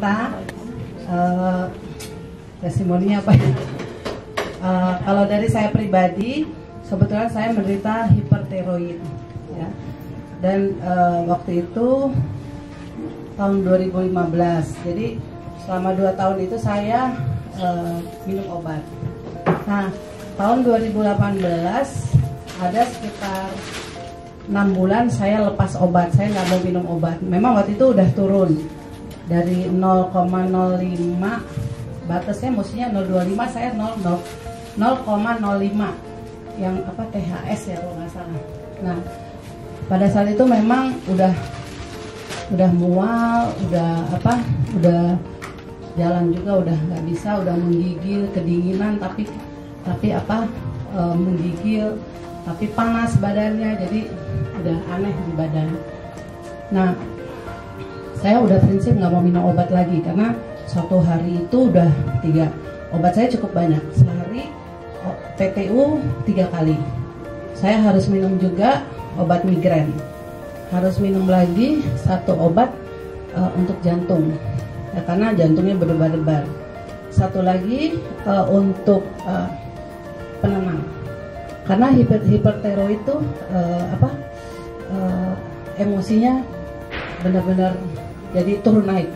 Kita testimoninya apa ya? Kalau dari saya pribadi, sebetulnya saya menderita hipertiroid, ya. Dan waktu itu tahun 2015. Jadi selama 2 tahun itu saya minum obat. Nah, tahun 2018 ada sekitar 6 bulan saya lepas obat. Saya nggak mau minum obat. Memang waktu itu udah turun dari 0,05, batasnya mestinya 0,25, saya 0,05 yang apa THS ya kalau nggak salah. Nah, pada saat itu memang udah mual, udah jalan juga udah nggak bisa, udah menggigil, kedinginan, tapi menggigil, tapi panas badannya, jadi udah aneh di badan. Nah, saya udah prinsip nggak mau minum obat lagi karena suatu hari itu udah 3, obat saya cukup banyak, sehari PTU 3 kali. Saya harus minum juga obat migrain, harus minum lagi 1 obat untuk jantung, ya, karena jantungnya berdebar-debar. 1 lagi untuk penenang, karena hipertiroid itu emosinya benar-benar jadi turun naik.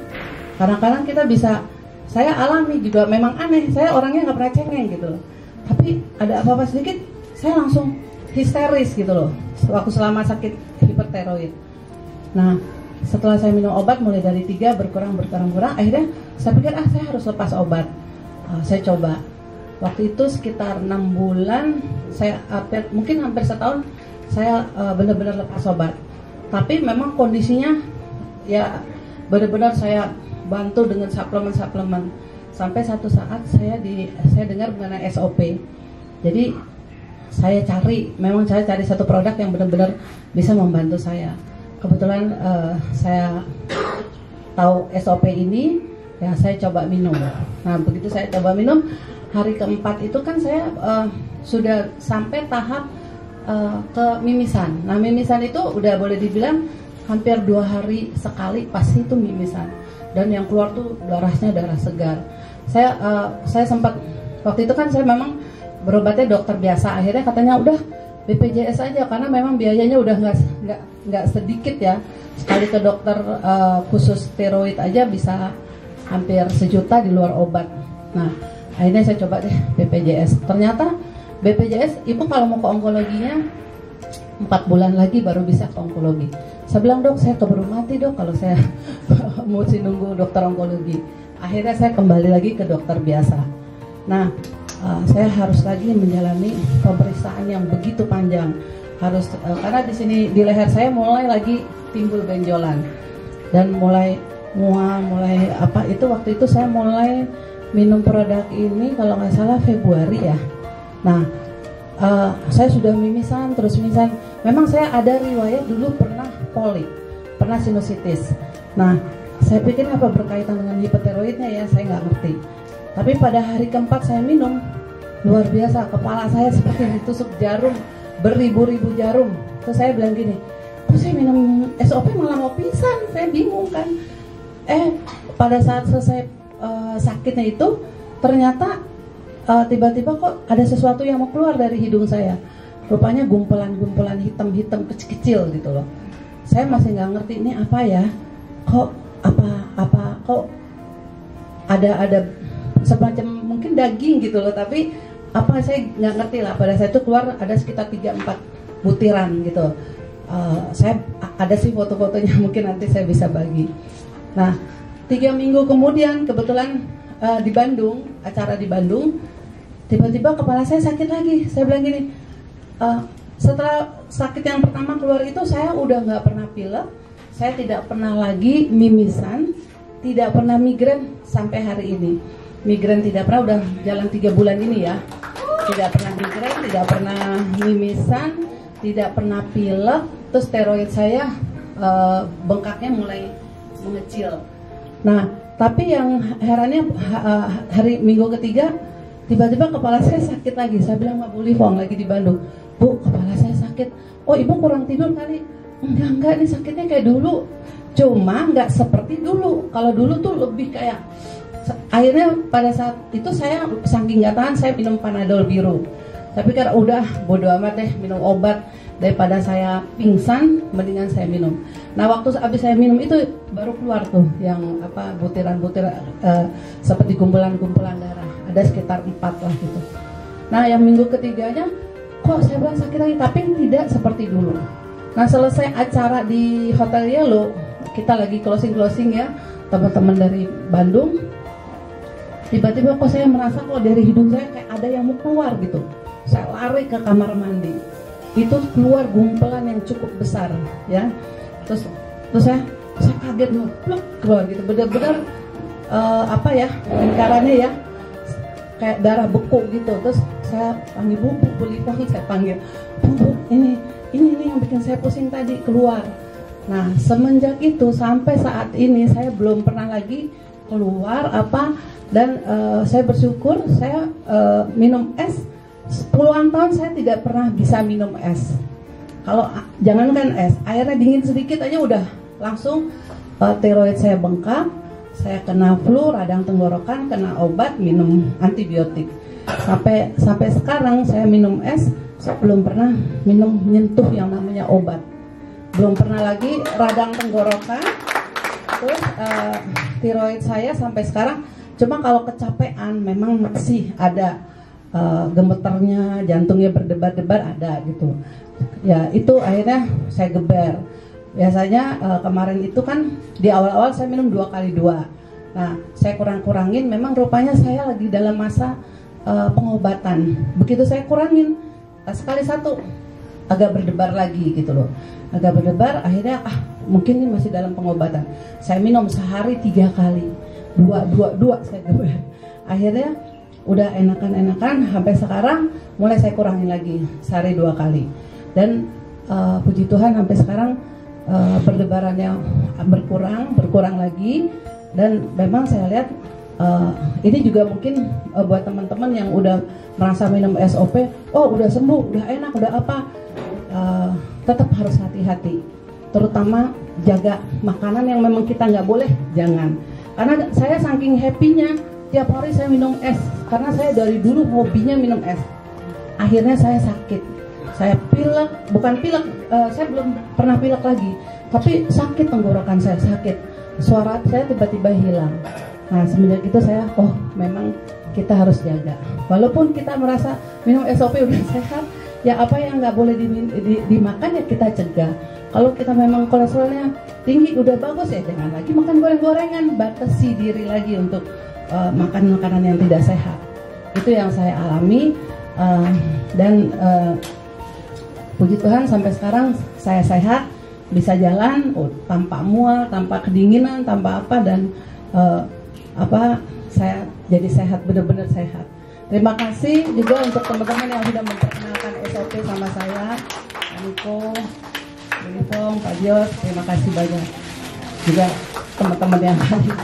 Kadang-kadang kita bisa, saya alami juga, memang aneh, saya orangnya nggak pernah cengeng gitu loh, tapi ada apa-apa sedikit saya langsung histeris gitu loh, waktu selama sakit hipertiroid. Nah, setelah saya minum obat mulai dari 3 berkurang, akhirnya saya pikir saya harus lepas obat. Saya coba, waktu itu sekitar 6 bulan, saya mungkin hampir setahun saya benar-benar lepas obat. Tapi memang kondisinya ya benar-benar saya bantu dengan suplemen. Sampai satu saat saya dengar mengenai SOP. Jadi saya cari satu produk yang benar-benar bisa membantu saya. Kebetulan saya tahu SOP ini, ya saya coba minum. Nah, begitu saya coba minum, hari keempat itu kan saya sudah sampai tahap ke mimisan. Nah, mimisan itu udah boleh dibilang hampir 2 hari sekali pasti itu mimisan, dan yang keluar tuh darahnya darah segar. Saya sempat waktu itu kan saya memang berobatnya dokter biasa, akhirnya katanya udah BPJS aja karena memang biayanya udah nggak sedikit ya, sekali ke dokter khusus steroid aja bisa hampir 1 juta di luar obat. Nah, akhirnya saya coba deh BPJS. Ternyata BPJS ibu kalau mau ke onkologinya 4 bulan lagi baru bisa ke onkologi. Saya bilang, dok, saya keburu mati dok kalau saya mesti nunggu dokter onkologi. Akhirnya saya kembali lagi ke dokter biasa. Nah, saya harus lagi menjalani pemeriksaan yang begitu panjang. Karena di sini di leher saya mulai lagi timbul benjolan dan mulai mual, waktu itu saya mulai minum produk ini kalau nggak salah Februari ya. Nah, saya sudah mimisan, terus mimisan. Memang saya ada riwayat dulu pernah polip, pernah sinusitis. Nah, saya pikir apa berkaitan dengan hipertiroidnya ya, saya nggak ngerti. Tapi pada hari keempat saya minum, luar biasa, kepala saya seperti ditusuk jarum, beribu-ribu jarum. Terus saya bilang gini, kok saya minum SOP malah mau pingsan, saya bingung kan. Pada saat selesai sakitnya itu, ternyata tiba-tiba kok ada sesuatu yang mau keluar dari hidung saya. Rupanya gumpulan-gumpulan hitam-hitam kecil-kecil gitu loh. Saya masih nggak ngerti ini apa ya. Kok ada semacam mungkin daging gitu loh, tapi apa saya nggak ngerti lah. Pada saat itu keluar ada sekitar 3-4 butiran gitu. Saya ada sih foto-fotonya, mungkin nanti saya bisa bagi. Nah, 3 minggu kemudian kebetulan di Bandung, acara di Bandung, tiba-tiba kepala saya sakit lagi. Saya bilang gini, setelah sakit yang pertama keluar itu saya udah nggak pernah pilek, saya tidak pernah lagi mimisan, tidak pernah migrain sampai hari ini. Migrain tidak pernah, udah jalan 3 bulan ini ya. Tidak pernah migrain, tidak pernah mimisan, tidak pernah pilek. Terus steroid saya bengkaknya mulai mengecil. Nah, tapi yang herannya hari minggu ketiga tiba-tiba kepala saya sakit lagi. Saya bilang sama Bu Livong lagi di Bandung, Bu, kepala saya sakit. Oh, ibu kurang tidur kali? Enggak, ini sakitnya kayak dulu. Cuma nggak seperti dulu. Kalau dulu tuh lebih kayak, akhirnya pada saat itu saya saking nggak tahan, saya minum Panadol biru. Tapi karena udah bodo amat deh minum obat, daripada saya pingsan, mendingan saya minum. Nah waktu habis saya minum itu baru keluar tuh yang apa butiran-butiran seperti kumpulan-kumpulan darah. Ada sekitar 4 lah gitu. Nah yang minggu ketiganya kok saya bilang sakit lagi, tapi tidak seperti dulu. Nah selesai acara di Hotel Yellow, kita lagi closing ya, teman-teman dari Bandung. Tiba-tiba kok saya merasa kok dari hidung saya kayak ada yang mau keluar gitu. Saya lari ke kamar mandi. Itu keluar gumpelan yang cukup besar ya. Terus saya kaget loh, pluk, keluar gitu. Benar-benar apa ya, lingkarannya ya kayak darah beku gitu. Terus saya panggil Bu Lipong, saya panggil Bu, ini yang bikin saya pusing tadi keluar. Nah semenjak itu sampai saat ini saya belum pernah lagi keluar apa. Dan saya bersyukur saya minum es puluhan tahun saya tidak pernah bisa minum es. Kalau jangankan es, airnya dingin sedikit aja udah langsung tiroid saya bengkak. Saya kena flu, radang tenggorokan, kena obat, minum antibiotik. Sampai sekarang saya minum es, saya belum pernah nyentuh yang namanya obat. Belum pernah lagi radang tenggorokan. Terus tiroid saya sampai sekarang, cuma kalau kecapean memang masih ada gemeternya, jantungnya berdebar-debar ada gitu. Ya itu akhirnya saya geber. Biasanya kemarin itu kan di awal-awal saya minum 2 kali 2. Nah saya kurang-kurangin, memang rupanya saya lagi dalam masa pengobatan. Begitu saya kurangin sekali 1 agak berdebar lagi gitu loh. Agak berdebar, akhirnya mungkin ini masih dalam pengobatan. Saya minum sehari 3 kali, 2 saya geber. Akhirnya udah enakan sampai sekarang mulai saya kurangin lagi sehari 2 kali. Dan puji Tuhan sampai sekarang berdebarannya berkurang lagi. Dan memang saya lihat ini juga mungkin buat teman-teman yang udah merasa minum SOP, oh udah sembuh, udah enak, udah apa, tetap harus hati-hati, terutama jaga makanan yang memang kita nggak boleh, jangan. Karena saya saking happy-nya tiap hari saya minum es, karena saya dari dulu hobinya minum es. Akhirnya saya sakit, saya pilek, bukan pilek, saya belum pernah pilek lagi, tapi sakit tenggorokan saya, sakit, suara saya tiba-tiba hilang. Nah semenjak itu saya, oh memang kita harus jaga. Walaupun kita merasa minum SOP udah sehat, ya apa yang nggak boleh dimakan ya kita cegah. Kalau kita memang kolesterolnya tinggi udah bagus ya jangan lagi makan goreng-gorengan, batasi diri lagi untuk makan makanan yang tidak sehat. Itu yang saya alami dan puji Tuhan sampai sekarang saya sehat, bisa jalan tanpa mual, tanpa kedinginan, tanpa apa, dan saya jadi sehat, benar-benar sehat. Terima kasih juga untuk teman-teman yang sudah memperkenalkan SOP sama saya, Pak Niko, Pak Nipong, Pak Dios, terima kasih banyak. Juga teman-teman yang lain.